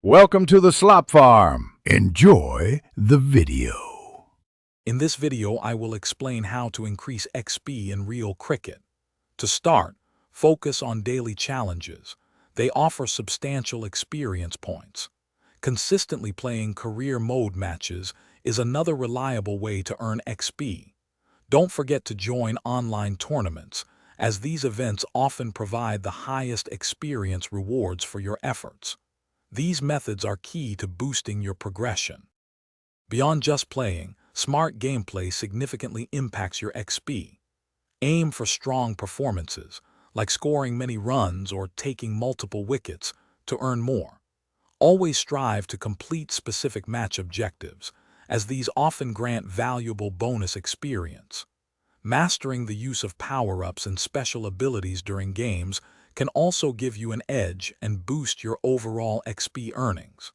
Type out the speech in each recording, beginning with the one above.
Welcome to the Slop Farm. Enjoy the video. In this video, I will explain how to increase XP in real cricket. To start, focus on daily challenges. They offer substantial experience points. Consistently playing career mode matches is another reliable way to earn XP. Don't forget to join online tournaments, as these events often provide the highest experience rewards for your efforts. These methods are key to boosting your progression. Beyond just playing, smart gameplay significantly impacts your XP. Aim for strong performances, like scoring many runs or taking multiple wickets, to earn more. Always strive to complete specific match objectives, as these often grant valuable bonus experience. Mastering the use of power-ups and special abilities during games can also give you an edge and boost your overall XP earnings.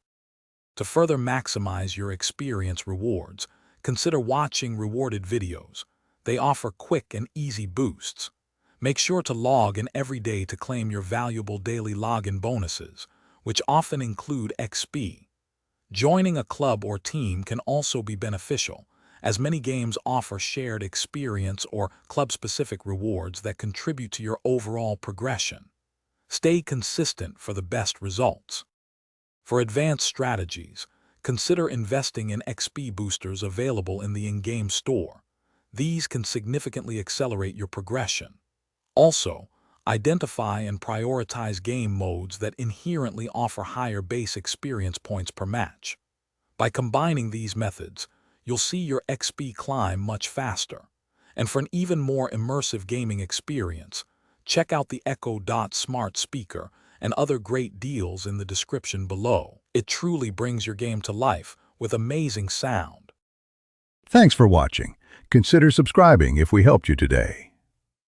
To further maximize your experience rewards, consider watching rewarded videos. They offer quick and easy boosts. Make sure to log in every day to claim your valuable daily login bonuses, which often include XP. Joining a club or team can also be beneficial, as many games offer shared experience or club-specific rewards that contribute to your overall progression. Stay consistent for the best results. For advanced strategies, consider investing in XP boosters available in the in-game store. These can significantly accelerate your progression. Also, identify and prioritize game modes that inherently offer higher base experience points per match. By combining these methods, you'll see your XP climb much faster. And for an even more immersive gaming experience, check out the Echo Dot smart speaker and other great deals in the description below. It truly brings your game to life with amazing sound. Thanks for watching. Consider subscribing if we helped you today.